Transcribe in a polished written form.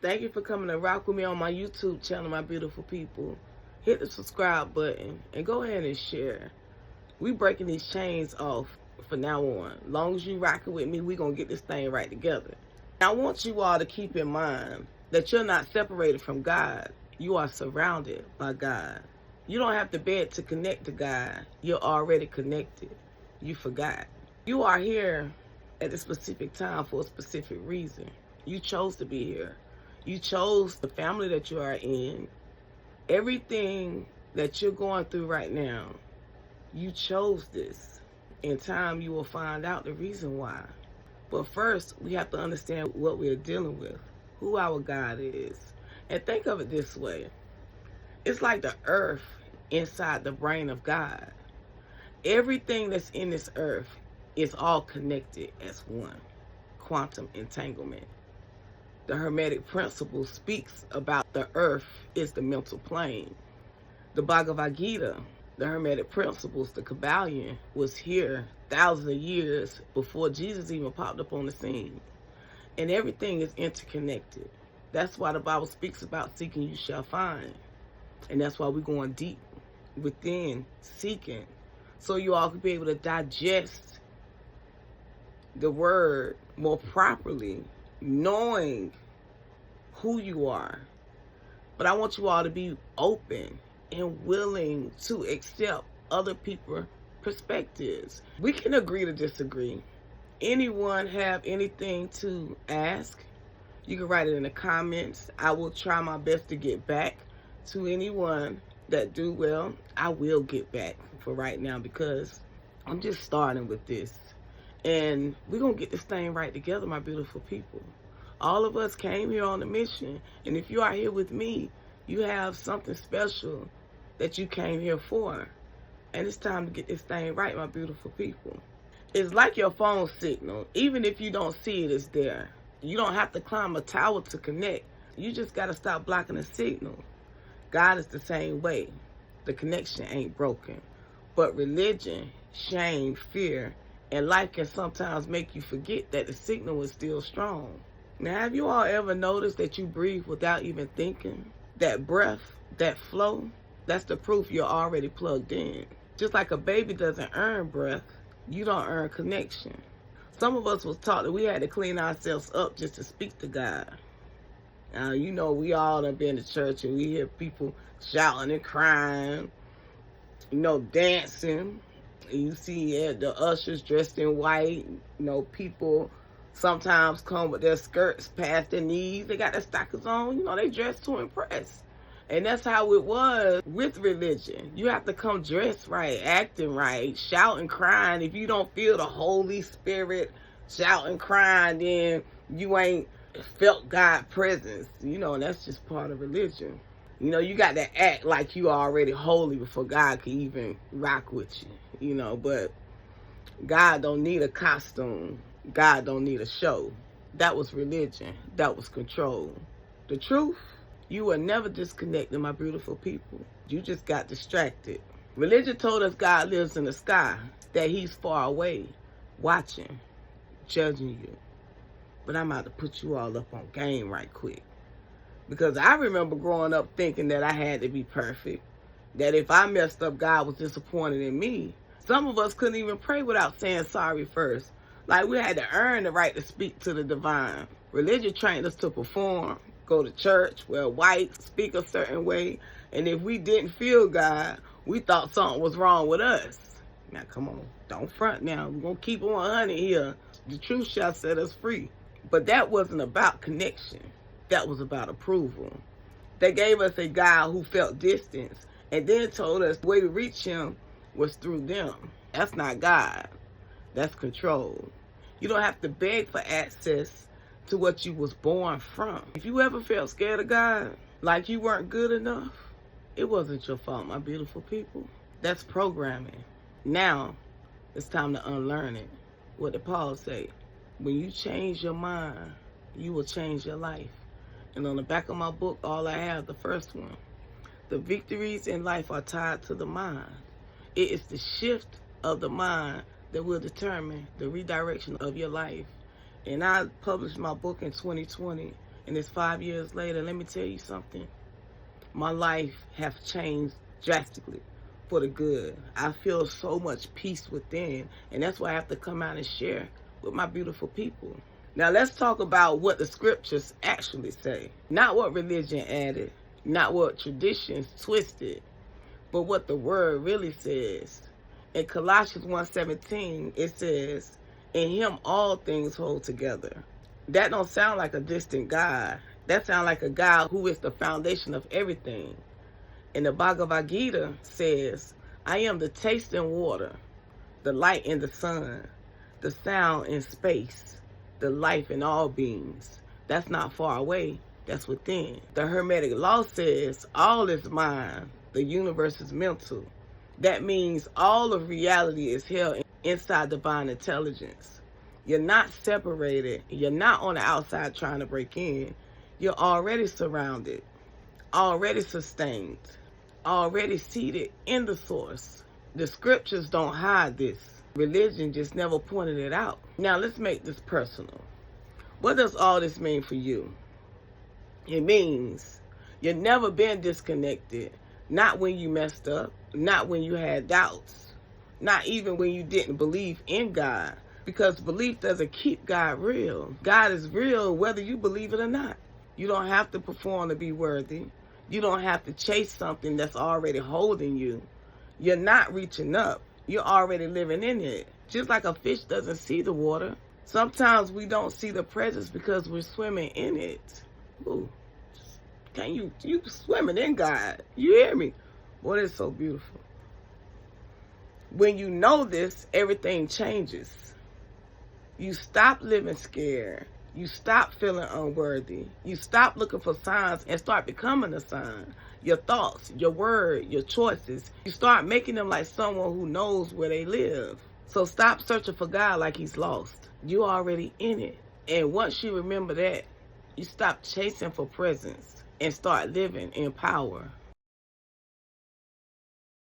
Thank you for coming to rock with me on my YouTube channel, my beautiful people. Hit the subscribe button and go ahead and share. We breaking these chains off from now on. Long as you rocking with me, we gonna get this thing right together. I want you all to keep in mind that you're not separated from God. You are surrounded by God. You don't have to beg to connect to God. You're already connected. You forgot. You are here at a specific time for a specific reason. You chose to be here. You chose the family that you are in. Everything that you're going through right now, you chose this. In time, you will find out the reason why. But first, we have to understand what we're dealing with, who our God is. And think of it this way. It's like the earth inside the brain of God. Everything that's in this earth is all connected as one. Quantum entanglement. The Hermetic principle speaks about the earth is the mental plane. The Bhagavad Gita, the Hermetic principles, the Kabbalion, was here thousands of years before Jesus even popped up on the scene. And everything is interconnected. That's why the Bible speaks about seeking you shall find. And that's why we're going deep within seeking. So you all can be able to digest the word more properly, knowing who you are. But I want you all to be open and willing to accept other people's perspectives. We can agree to disagree. Anyone have anything to ask? You can write it in the comments. I will try my best to get back to anyone that do well. I will get back for right now because I'm just starting with this. And we're going to get this thing right together, my beautiful people. All of us came here on a mission. And if you are here with me, you have something special that you came here for. And it's time to get this thing right, my beautiful people. It's like your phone signal. Even if you don't see it, it's there. You don't have to climb a tower to connect. You just got to stop blocking the signal. God is the same way. The connection ain't broken. But religion, shame, fear, and life can sometimes make you forget that the signal is still strong. Now, have you all ever noticed that you breathe without even thinking? That breath, that flow, that's the proof you're already plugged in. Just like a baby doesn't earn breath, you don't earn connection. Some of us was taught that we had to clean ourselves up just to speak to God. Now, you know, we all done been to church and we hear people shouting and crying, dancing. You see the ushers dressed in white. People sometimes come with their skirts past their knees. They got their stockings on. They dress to impress. And that's how it was with religion. You have to come dressed right, acting right, shouting, crying. If you don't feel the Holy Spirit shouting, crying, then you ain't felt God's presence. And that's just part of religion. You got to act like you already holy before God can even rock with you. But God don't need a costume. God don't need a show. That was religion. That was control. The truth, you were never disconnected, my beautiful people. You just got distracted. Religion told us God lives in the sky, that he's far away, watching, judging you. But I'm about to put you all up on game right quick. Because I remember growing up thinking that I had to be perfect. That if I messed up, God was disappointed in me. Some of us couldn't even pray without saying sorry first. Like we had to earn the right to speak to the divine. Religion trained us to perform, go to church, wear white, speak a certain way. And if we didn't feel God, we thought something was wrong with us. Now, come on. Don't front now. We're going to keep on 100 here. The truth shall set us free. But that wasn't about connection. That was about approval. They gave us a God who felt distance and then told us the way to reach him was through them. That's not God. That's control. You don't have to beg for access to what you was born from. If you ever felt scared of God, like you weren't good enough, it wasn't your fault, my beautiful people. That's programming. Now, it's time to unlearn it. What did Paul say? When you change your mind, you will change your life. And on the back of my book, all I have, the first one, the victories in life are tied to the mind. It is the shift of the mind that will determine the redirection of your life. And I published my book in 2020, and it's 5 years later. Let me tell you something. My life has changed drastically for the good. I feel so much peace within, and that's why I have to come out and share with my beautiful people. Now let's talk about what the scriptures actually say. Not what religion added, not what traditions twisted, but what the word really says. In Colossians 1:17, it says, in him all things hold together. That don't sound like a distant God. That sounds like a God who is the foundation of everything. And the Bhagavad Gita says, I am the taste in water, the light in the sun, the sound in space, the life in all beings. That's not far away, that's within. The Hermetic law says, all is mind, the universe is mental. That means all of reality is held inside divine intelligence. You're not separated. You're not on the outside trying to break in. You're already surrounded, already sustained, already seated in the source. The scriptures don't hide this. Religion just never pointed it out. Now let's make this personal. What does all this mean for you? It means you've never been disconnected. Not when you messed up, not when you had doubts, not even when you didn't believe in God, because belief doesn't keep God real. God is real whether you believe it or not. You don't have to perform to be worthy. You don't have to chase something that's already holding you. You're not reaching up. You're already living in it. Just like a fish doesn't see the water. Sometimes we don't see the presence because we're swimming in it. Ooh. Can you swimming in God? You hear me? Boy, it's so beautiful. When you know this, everything changes. You stop living scared. You stop feeling unworthy. You stop looking for signs and start becoming a sign. Your thoughts, your word, your choices, you start making them like someone who knows where they live. So stop searching for God like he's lost. You're already in it. And once you remember that, you stop chasing for presence and start living in power.